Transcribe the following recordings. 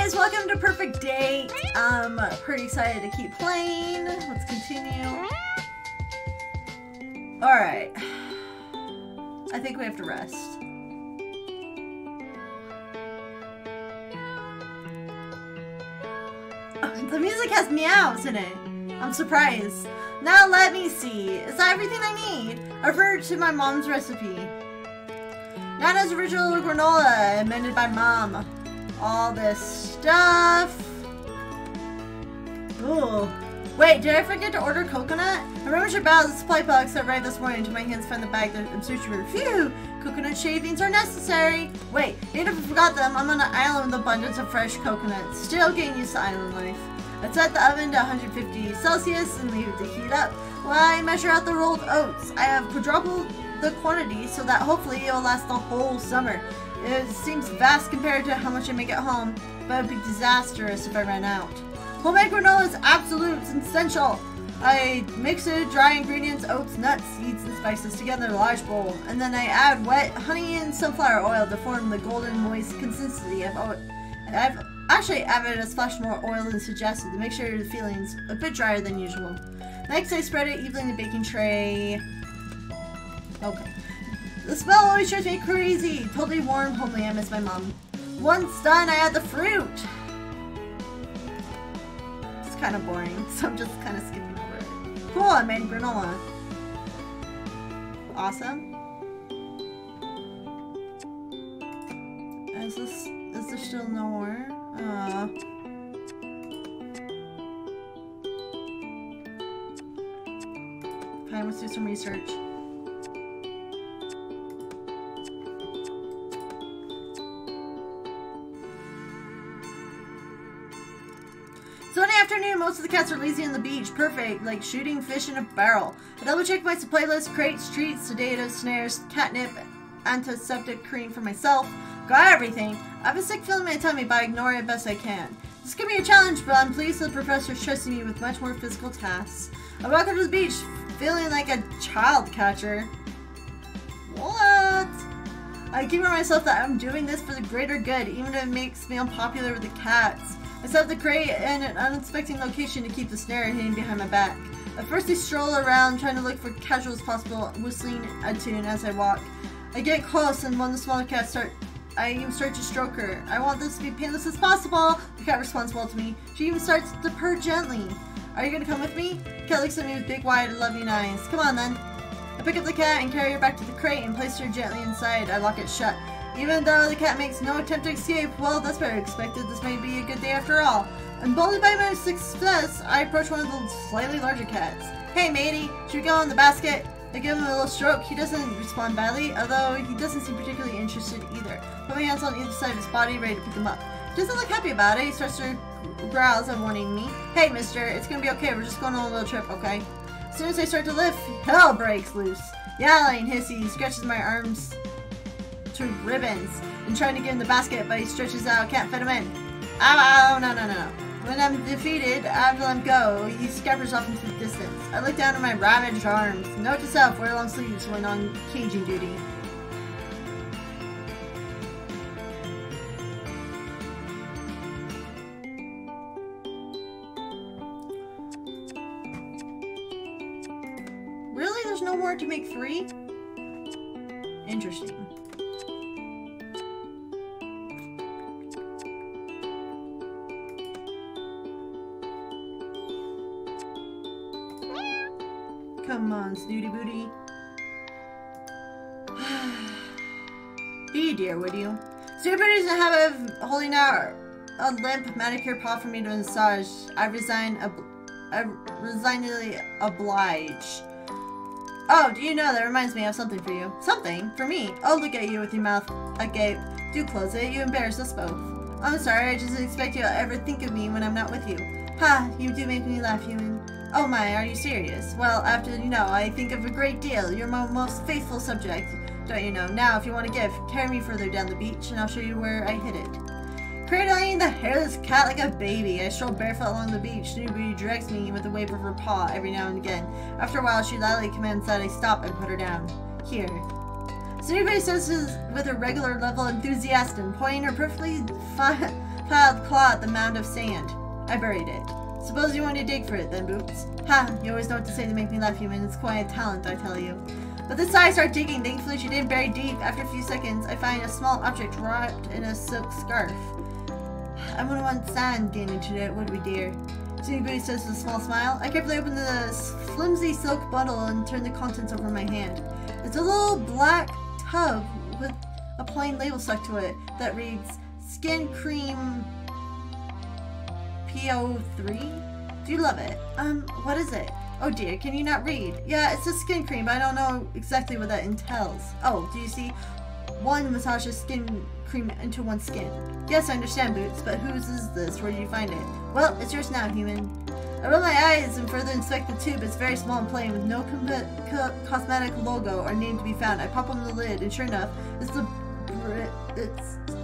guys, welcome to Purrfect Date. I'm pretty excited to keep playing. Let's continue. Alright. I think we have to rest. The music has meows in it. I'm surprised. Now let me see. Is that everything I need? I refer to my mom's recipe. Nana's original granola, amended by Mom. All this stuff. Ooh. Wait, did I forget to order coconut? I remembered your bag, the supply box that arrived this morning. To my hands find the bag that I'm searching for. Phew! Coconut shavings are necessary. Wait, even if I forgot them, I'm on an island with abundance of fresh coconuts. Still getting used to island life. I set the oven to 150 Celsius and leave it to heat up while I measure out the rolled oats. I have quadrupled the quantity so that hopefully it will last the whole summer. It seems vast compared to how much I make at home, but it would be disastrous if I ran out. Homemade granola is absolute and essential. I mix the dry ingredients, oats, nuts, seeds, and spices together in a large bowl, and then I add wet honey and sunflower oil to form the golden moist consistency of oat. I've actually added a splash more oil than suggested to make sure the feeling's a bit drier than usual. Next, I spread it evenly in the baking tray. Okay. The smell always drives me crazy. Totally warm, homely. I miss my mom. Once done, I add the fruit. It's kind of boring, so I'm just kind of skipping over it. Cool, I made granola. Awesome. Is there still no more? Fine, let's do some research. Sunday afternoon, most of the cats are lazy on the beach. Perfect, like shooting fish in a barrel. I double check my supply list, crates, treats, sedatives, snares, catnip, antiseptic cream for myself. Got everything. I have a sick feeling in my tummy, but I ignore it best I can. This could be a challenge, but I'm pleased the professor's trusting me with much more physical tasks. I walk up to the beach, feeling like a child catcher. What? I keep reminding myself that I'm doing this for the greater good, even if it makes me unpopular with the cats. I set up the crate in an unexpected location to keep the snare hidden behind my back. At first I stroll around trying to look for casual as possible, whistling a tune as I walk. I get close and one of the smaller cats I even start to stroke her. I want this to be painless as possible. The cat responds well to me. She even starts to purr gently. Are you gonna come with me? The cat looks at me with big, wide, loving eyes. Come on then. I pick up the cat and carry her back to the crate and place her gently inside. I lock it shut. Even though the cat makes no attempt to escape, well, that's very expected. This may be a good day after all. Emboldened by my success, I approach one of the slightly larger cats. Hey matey, should we go in the basket? I give him a little stroke. He doesn't respond badly, although he doesn't seem particularly interested either. Put my hands on either side of his body, ready to pick him up. He doesn't look happy about it. He starts to growl as I'm warning me. Hey mister, it's gonna be okay. We're just going on a little trip, okay? As soon as I start to lift, hell breaks loose. Yowling, hissy, he scratches my arms to ribbons and trying to get in the basket, but he stretches out, can't fit him in. Ow, no. When I'm defeated, I have to let him go. He scampers off into the distance. I look down at my ravaged arms. Note to self, wear long sleeves when on caging duty. Really? There's no more to make 3? Interesting. Come on, Snooty Booty. Be dear, would you? Snooty Booty's in the habit of holding out a limp manicure paw for me to massage. I resignedly oblige. Oh, do you know, that reminds me, I have something for you. Something? For me? Oh, look at you with your mouth agape. Do close it, you embarrass us both. I'm sorry, I just didn't expect you to ever think of me when I'm not with you. Ha, you do make me laugh, human. Oh my, are you serious? Well, after, I think of a great deal. You're my most faithful subject, don't you know? Now, if you want a gift, carry me further down the beach, and I'll show you where I hid it. Cradling the hairless cat like a baby, I stroll barefoot along the beach. Snooty directs me with a wave of her paw every now and again. After a while, she loudly commands that I stop and put her down. Here. Snooty says this with a regular level of enthusiasm, pointing her perfectly piled claw at the mound of sand. I buried it. Suppose you want to dig for it then, Boots. Ha! You always know what to say to make me laugh, human. It's quite a talent, I tell you. But this time I start digging. Thankfully, she didn't bury deep. After a few seconds, I find a small object wrapped in a silk scarf. I wouldn't want sand getting into it, would we, dear? Snooty Booty says with a small smile. I carefully open the flimsy silk bundle and turn the contents over my hand. It's a little black tub with a plain label stuck to it that reads Skin Cream PO3? Do you love it? What is it? Oh dear, can you not read? Yeah, it's a skin cream, but I don't know exactly what that entails. Oh, do you see? One massages skin cream into one's skin. Yes, I understand, Boots, but whose is this? Where did you find it? Well, it's yours now, human. I roll my eyes and further inspect the tube. It's very small and plain, with no cosmetic logo or name to be found. I pop on the lid, and sure enough, it's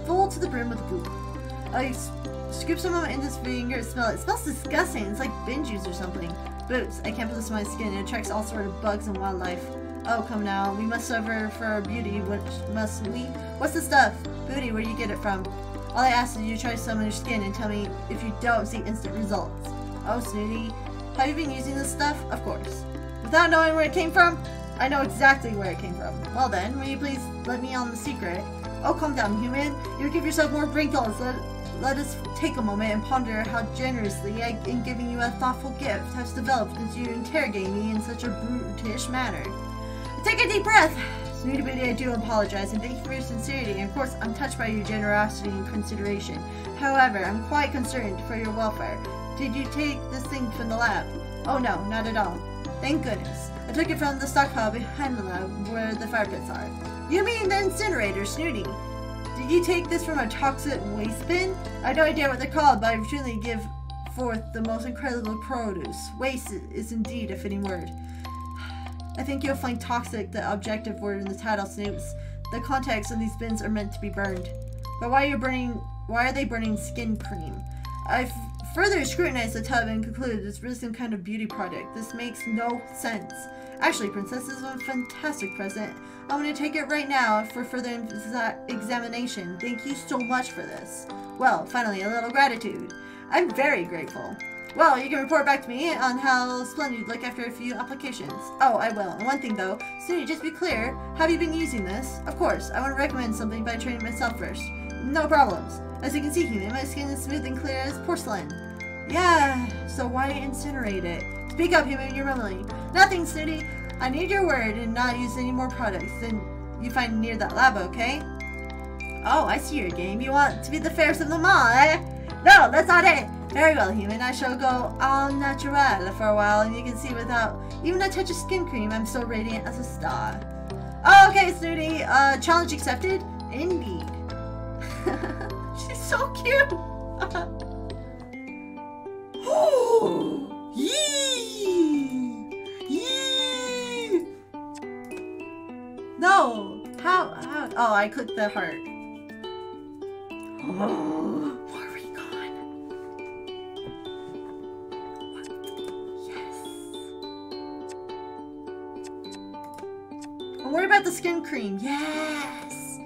full to the brim with goop. I scoop some of it into this finger and smell it. It smells disgusting. It's like bin juice or something. Boots, I can't put this on my skin. It attracts all sorts of bugs and wildlife. Oh, come now. We must suffer for our beauty, mustn't we? What's the stuff? Booty, where do you get it from? All I ask is you try some on your skin and tell me if you don't see instant results. Oh, Snooty. Have you been using this stuff? Of course. Without knowing where it came from? I know exactly where it came from. Well then, will you please let me on the secret? Oh, calm down, human. You give yourself more wrinkles. Let us take a moment and ponder how generously I, in giving you a thoughtful gift, has developed since you interrogate me in such a brutish manner. Take a deep breath. Snooty Booty, I do apologize, and thank you for your sincerity, and of course, I'm touched by your generosity and consideration. However, I'm quite concerned for your welfare. Did you take this thing from the lab? Oh no, not at all. Thank goodness. I took it from the stockpile behind the lab, where the fire pits are. You mean the incinerator, Snooty? Did you take this from a toxic waste bin? I have no idea what they're called, but I truly give forth the most incredible produce. Waste is indeed a fitting word. I think you'll find toxic the objective word in the title, Snoops. The contents of these bins are meant to be burned. But why are they burning skin cream? I've further scrutinized the tub and concluded it's really some kind of beauty product. This makes no sense. Actually, Princess, this is a fantastic present. I'm going to take it right now for further examination. Thank you so much for this. Well, finally, a little gratitude. I'm very grateful. Well, you can report back to me on how splendid you look after a few applications. Oh, I will. And one thing though, Snooty, just be clear, have you been using this? Of course, I want to recommend something by training myself first. No problems. As you can see, human, my skin is smooth and clear as porcelain. Yeah, so why incinerate it? Speak up, human, you're mumbling. Nothing, Snooty. I need your word and not use any more products than you find near that lab, okay? Oh, I see your game. You want to be the fairest of them all, eh? No, that's not it. Very well, human. I shall go au naturel for a while, and you can see without even a touch of skin cream, I'm so radiant as a star. Oh, okay, Snooty. Challenge accepted? Indeed. She's so cute. Oh, yee! Yee! No. How? Oh, I clicked the heart. Oh. What about the skin cream? Yes!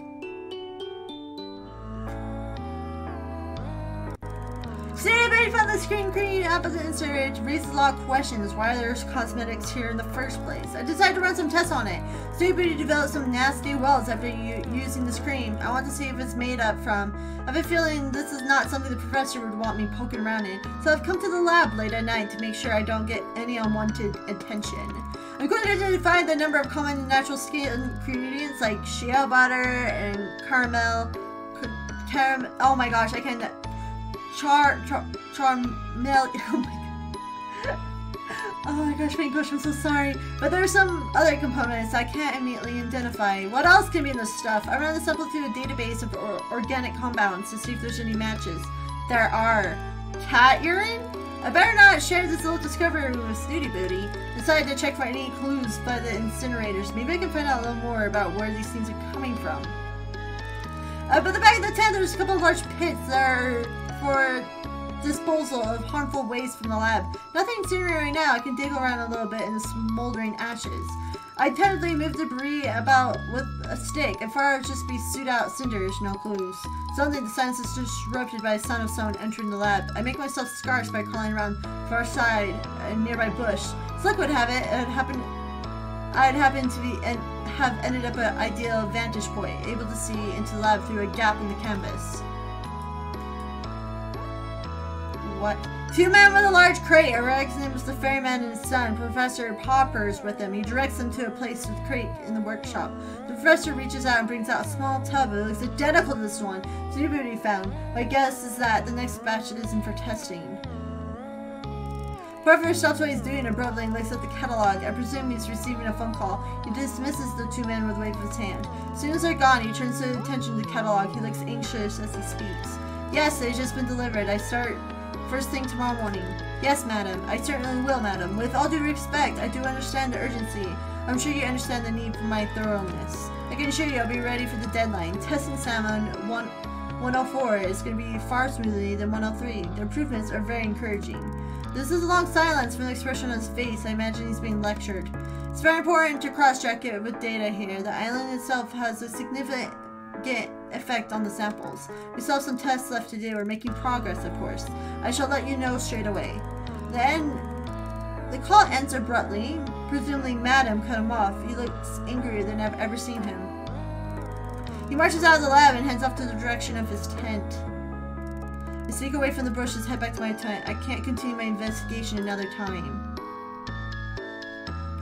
Snooty Booty found the skin cream opposite insert raises a lot of questions. Why are there cosmetics here in the first place? I decided to run some tests on it. Snooty Booty developed some nasty wells after using this cream. I want to see if it's made up from. I have a feeling this is not something the professor would want me poking around in, so I've come to the lab late at night to make sure I don't get any unwanted attention. I'm going to identify the number of common natural skin ingredients like shea butter and caramel. Oh my gosh, I can oh my gosh, my English, I'm so sorry. But there are some other components I can't immediately identify. What else can be in this stuff? I ran the sample through a database of organic compounds to see if there's any matches. There are. Cat urine? I better not share this little discovery with Snooty Booty. Decided to check for any clues by the incinerators. Maybe I can find out a little more about where these things are coming from. But the back of the tent, there's a couple of large pits that are for disposal of harmful waste from the lab. Nothing incinerated right now. I can dig around a little bit in the smoldering ashes. I tentatively move debris about with a stick, and far as just be stewed out cinders, no clues. Suddenly the silence is disrupted by the sound of someone entering the lab. I make myself scarce by crawling around far side a nearby bush. As luck would have it, I'd happened to be and have ended up at an ideal vantage point, able to see into the lab through a gap in the canvas. What? Two men with a large crate. I recognize the ferryman and his son. Professor Popper's with him. He directs them to a place with a crate in the workshop. The professor reaches out and brings out a small tub that looks identical to this one Snooty found. My guess is that the next batch is in for testing. Whoever stops what he's doing abruptly and looks at the catalog. I presume he's receiving a phone call. He dismisses the two men with a wave of his hand. As soon as they're gone, he turns his attention to the catalog. He looks anxious as he speaks. Yes, they've just been delivered. I start first thing tomorrow morning. Yes, madam. I certainly will, madam. With all due respect, I do understand the urgency. I'm sure you understand the need for my thoroughness. I can assure you I'll be ready for the deadline. Testing salmon 104 is going to be far smoothly than 103. The improvements are very encouraging. This is a long silence from the expression on his face. I imagine he's being lectured. It's very important to cross-check it with data here. The island itself has a significant effect on the samples. We still have some tests left to do. We're making progress, of course. I shall let you know straight away. The call ends abruptly. Presumably Madam cut him off. He looks angrier than I've ever seen him. He marches out of the lab and heads off to the direction of his tent. I sneak away from the bushes, head back to my tent. I can't continue my investigation another time.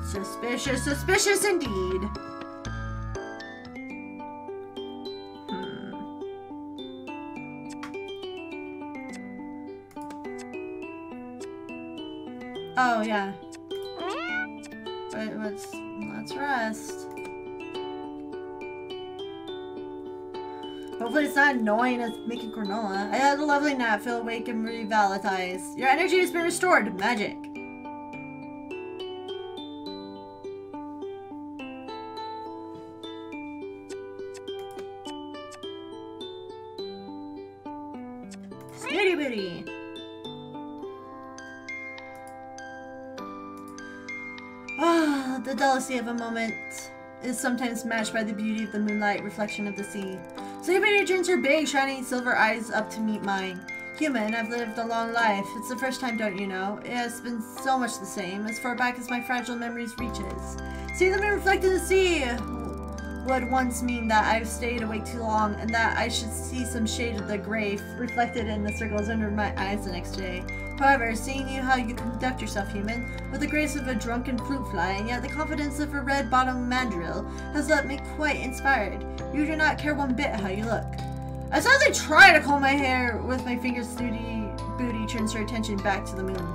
Suspicious, suspicious indeed. Oh, yeah. But let's rest. Hopefully it's not annoying as making granola. I had a lovely nap, feel awake and revitalized. Your energy has been restored. Magic. Snooty booty. Ah, the delicacy of a moment is sometimes matched by the beauty of the moonlight reflection of the sea. Snooty turns her big, shining silver eyes up to meet mine. Human, I've lived a long life. It's the first time, don't you know? It has been so much the same, as far back as my fragile memories reaches. See the moon reflected in the sea would once mean that I've stayed awake too long, and that I should see some shade of the gray reflected in the circles under my eyes the next day. However, seeing you how you conduct yourself, human, with the grace of a drunken fruit fly, and yet the confidence of a red-bottomed mandrill, has left me quite inspired. You do not care one bit how you look. As I try to comb my hair with my fingers, Snooty Booty turns her attention back to the moon.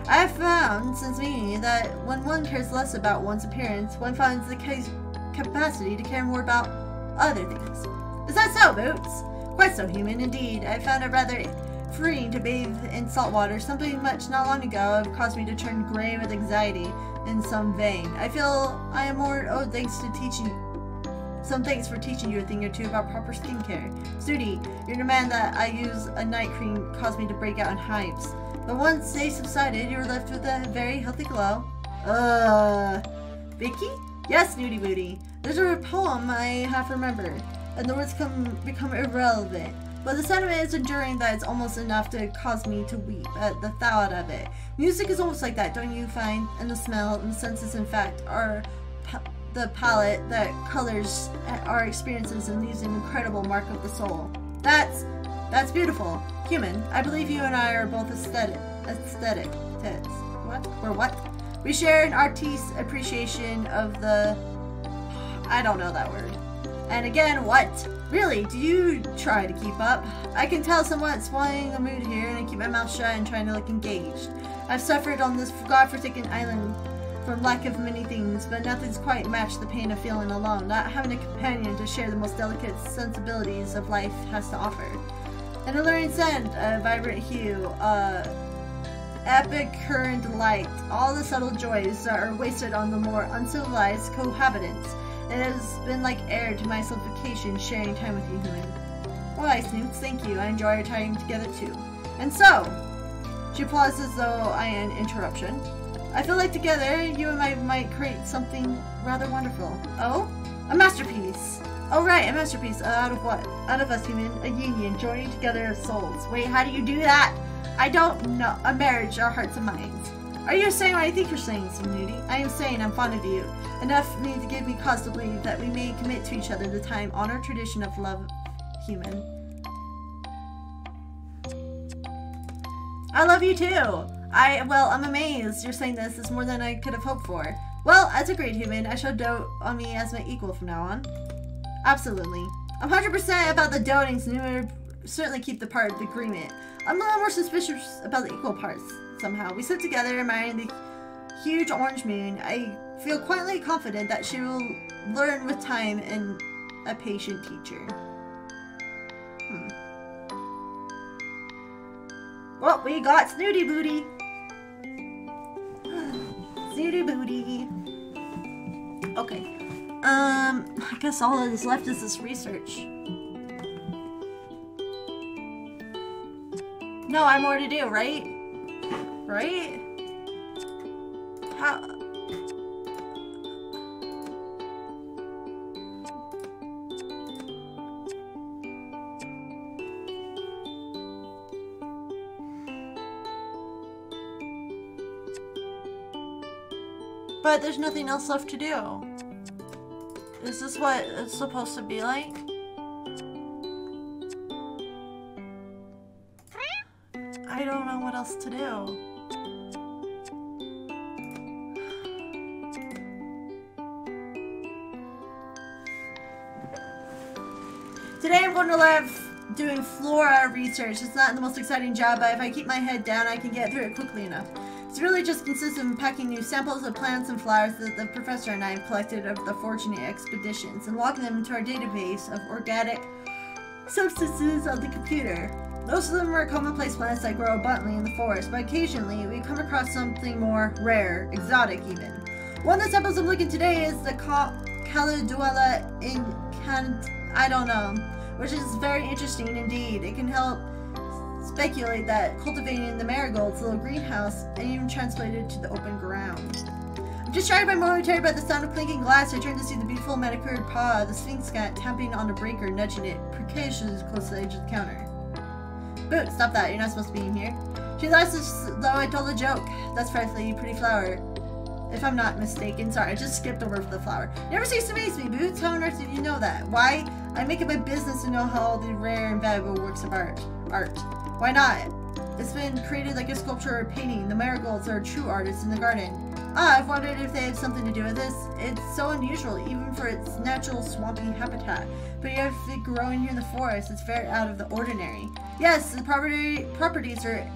I have found, since meeting you, that when one cares less about one's appearance, one finds the capacity to care more about other things. Is that so, Boots? Quite so, human, indeed. I found it rather freeing to bathe in salt water. Something much not long ago caused me to turn gray with anxiety in some vein. I feel I am more owed thanks to teaching. Some thanks for teaching you a thing or two about proper skincare. Snooty, your demand that I use a night cream caused me to break out in hives. But once they subsided, you were left with a very healthy glow. Vicky? Yes, Snooty Booty. There's a poem I half remember, and the words become irrelevant. But the sentiment is enduring that it's almost enough to cause me to weep at the thought of it. Music is almost like that, don't you find? And the smell and the senses, in fact, are the palette that colors our experiences and leaves an incredible mark of the soul. That's beautiful. Human, I believe you and I are both aesthetic. What? Or what? We share an artist's appreciation of the... I don't know that word. And again, what? Really, do you try to keep up? I can tell somewhat spoiling the mood here, and I keep my mouth shut and trying to look engaged. I've suffered on this godforsaken island from lack of many things, but nothing's quite matched the pain of feeling alone, not having a companion to share the most delicate sensibilities of life has to offer. An alluring scent, a vibrant hue, epic current light, all the subtle joys that are wasted on the more uncivilized cohabitants. It has been like air to my suffocation sharing time with you, human. Why, Snoots, thank you. I enjoy our time together too. And so, she pauses as though I an interruption. I feel like together, you and I might create something rather wonderful. Oh? A masterpiece! Oh right, a masterpiece. Out of what? Out of us human. A union, joining together of souls. Wait, how do you do that? I don't know. A marriage, our hearts and minds. Are you saying what I think you're saying, Snooty? I am saying I'm fond of you. Enough for me to give me cause to believe that we may commit to each other the time honored tradition of love, human. I love you too. I'm amazed you're saying this is more than I could have hoped for. Well, as a great human, I shall dote on me as my equal from now on. Absolutely. I'm 100% about the doting, so you would certainly keep the part of the agreement. I'm a little more suspicious about the equal parts, somehow. We sit together admiring the huge orange moon. I feel quietly confident that she will learn with time and a patient teacher. Well, we got Snooty Booty. Snooty Booty. Okay. I guess all that is left is this research. No, I have more to do, right? Right? How? But there's nothing else left to do. Is this what it's supposed to be like? I don't know what else to do. Today I'm going to live doing flora research. It's not the most exciting job, but if I keep my head down, I can get through it quickly enough. It's really just consists of packing new samples of plants and flowers that the professor and I have collected over the fortunate expeditions and logging them into our database of organic substances on the computer. Most of them are commonplace plants that grow abundantly in the forest, but occasionally we come across something more rare, exotic even. One of the samples I'm looking today is the Calendula I don't know, which is very interesting indeed. It can help speculate that cultivating the marigold's little greenhouse and even translated to the open ground. I'm distracted momentarily by the sound of clinking glass. I turn to see the beautiful manicured paw of the Sphinx cat tapping on a breaker, nudging it precariously close to the edge of the counter. Boot, stop that. You're not supposed to be in here. She laughs as though I told a joke. That's frightfully pretty flower. If I'm not mistaken. Sorry, I just skipped over the flower. You never cease to amaze me, Boots. How on earth did you know that? Why? I make it my business to know how all the rare and valuable works of art. Why not? It's been created like a sculpture or a painting. The marigolds are true artists in the garden. I've wondered if they have something to do with this. It's so unusual, even for its natural swampy habitat. But yet, if it growing here in the forest, it's very out of the ordinary. Yes, the properties are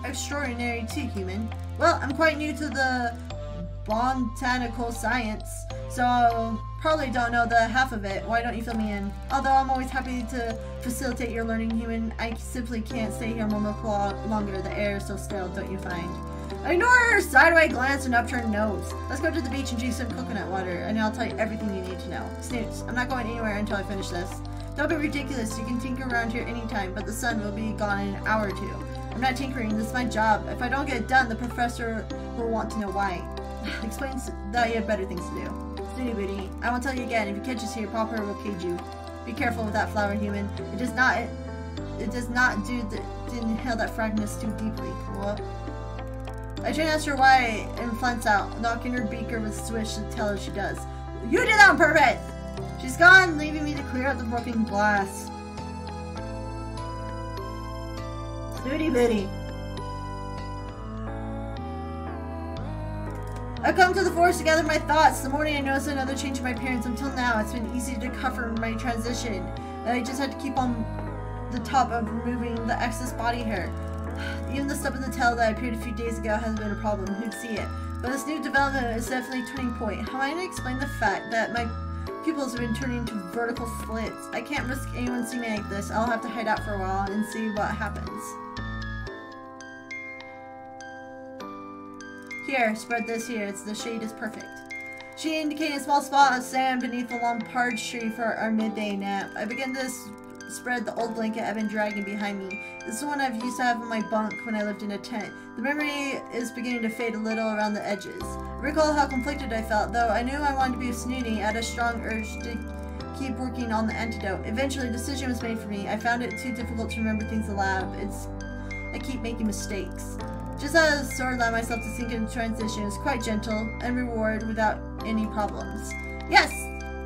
extraordinary too, human. Well, I'm quite new to the botanical science, so probably don't know the half of it. Why don't you fill me in? Although I'm always happy to facilitate your learning, human, I simply can't stay here a moment longer. The air is so stale, don't you find? I ignore her sideway glance and upturned nose. Let's go to the beach and drink some coconut water, and I'll tell you everything you need to know. Snoots, I'm not going anywhere until I finish this. Don't be ridiculous. You can tinker around here anytime, but the sun will be gone in an hour or two. I'm not tinkering. This is my job. If I don't get it done, the professor will want to know why. Explains that you have better things to do. Snooty Booty, I won't tell you again. If you catch us here, Papa will cage you. Be careful with that flower, human. It does not do to inhale that fragrance too deeply. What? I try to ask her why and flunks out, knocking her beaker with a swish to tell her she does. You did that on purpose! She's gone, leaving me to clear out the broken glass. Snooty Booty. I come to the forest to gather my thoughts. The morning I noticed another change in my appearance. Until now, it's been easy to cover my transition. I just had to keep on the top of removing the excess body hair. Even the stub in the tail that appeared a few days ago hasn't been a problem. Who'd see it? But this new development is definitely a turning point. How am I going to explain the fact that my pupils have been turning into vertical slits? I can't risk anyone seeing me like this. I'll have to hide out for a while and see what happens. Here, spread this here. The shade is perfect. She indicated a small spot of sand beneath the long pard tree for our midday nap. I began to spread the old blanket I've been dragging behind me. This is one I've used to have in my bunk when I lived in a tent. The memory is beginning to fade a little around the edges. I recall how conflicted I felt, though I knew I wanted to be with Snooty. I had a strong urge to keep working on the antidote. Eventually, a decision was made for me. I found it too difficult to remember things aloud. I keep making mistakes. Just as I allowed myself to sink into transition, it was quite gentle and reward without any problems. Yes!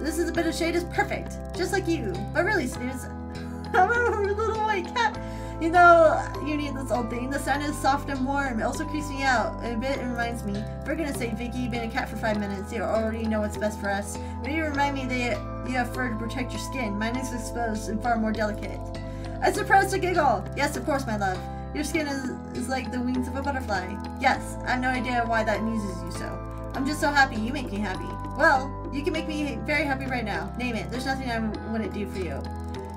This is a bit of shade is perfect, just like you. But really, Snooze, I'm a little white cat. You know, you need this old thing. The sun is soft and warm. It also creeps me out a bit. It reminds me. For goodness sake, Vicky, you've been a cat for 5 minutes. You already know what's best for us. But you remind me that you have fur to protect your skin. Mine is exposed and far more delicate. I surprised to giggle. Yes, of course, my love. Your skin is like the wings of a butterfly. Yes, I have no idea why that amuses you so. I'm just so happy. You make me happy. Well, you can make me very happy right now. Name it. There's nothing I wouldn't do for you.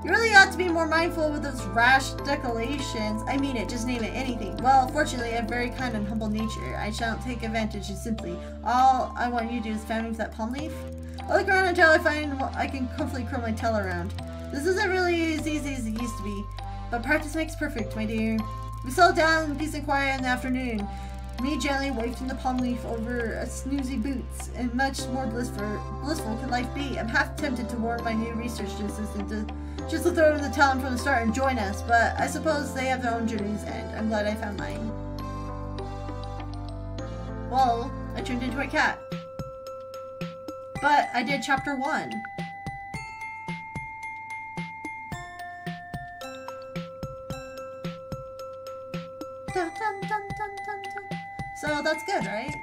You really ought to be more mindful with those rash declarations. I mean it. Just name it. Anything. Well, fortunately, I have a very kind and humble nature. I shan't take advantage of simply. All I want you to do is fan me with that palm leaf. I look around until I find I can comfortably curl my tail around. This isn't really as easy as it used to be. But practice makes perfect, my dear. We settled down in peace and quiet in the afternoon. Me gently wafting the palm leaf over a snoozy boots, and much more blissful could life be. I'm half tempted to warn my new research assistant to just to throw in the towel from the start and join us, but I suppose they have their own journeys, and I'm glad I found mine. Well, I turned into a cat. But I did chapter 1. Dun, dun, dun, dun, dun, dun. So that's good, right?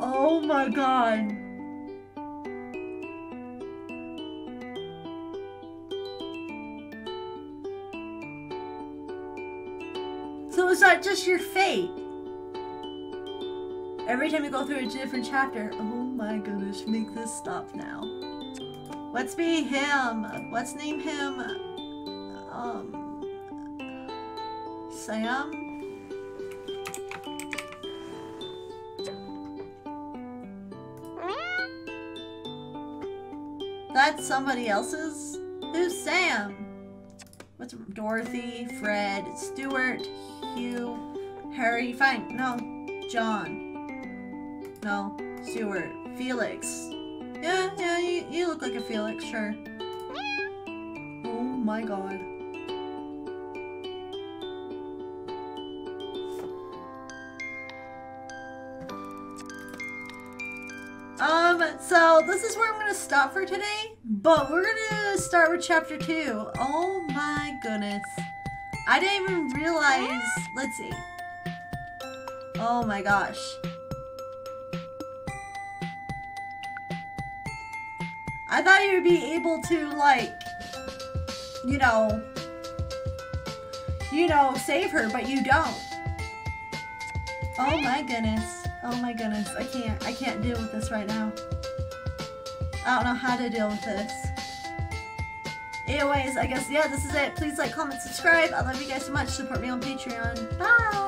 Oh my god. So is that just your fate? Every time you go through a different chapter. Oh my goodness, make this stop now. Let's be him. Let's name him Sam. That's somebody else's? Who's Sam? What's Dorothy, Fred, Stuart, Hugh, Harry, fine, no, John, no, Stuart, Felix. Yeah, you look like a Felix, sure. Oh my god. So this is where I'm gonna stop for today, but we're gonna start with chapter 2. Oh my goodness. I didn't even realize, let's see. Oh my gosh. I thought you would be able to, like, you know, save her, but you don't. Oh my goodness. Oh my goodness. I can't deal with this right now. I don't know how to deal with this. Anyways, I guess, yeah, this is it. Please like, comment, subscribe. I love you guys so much. Support me on Patreon. Bye!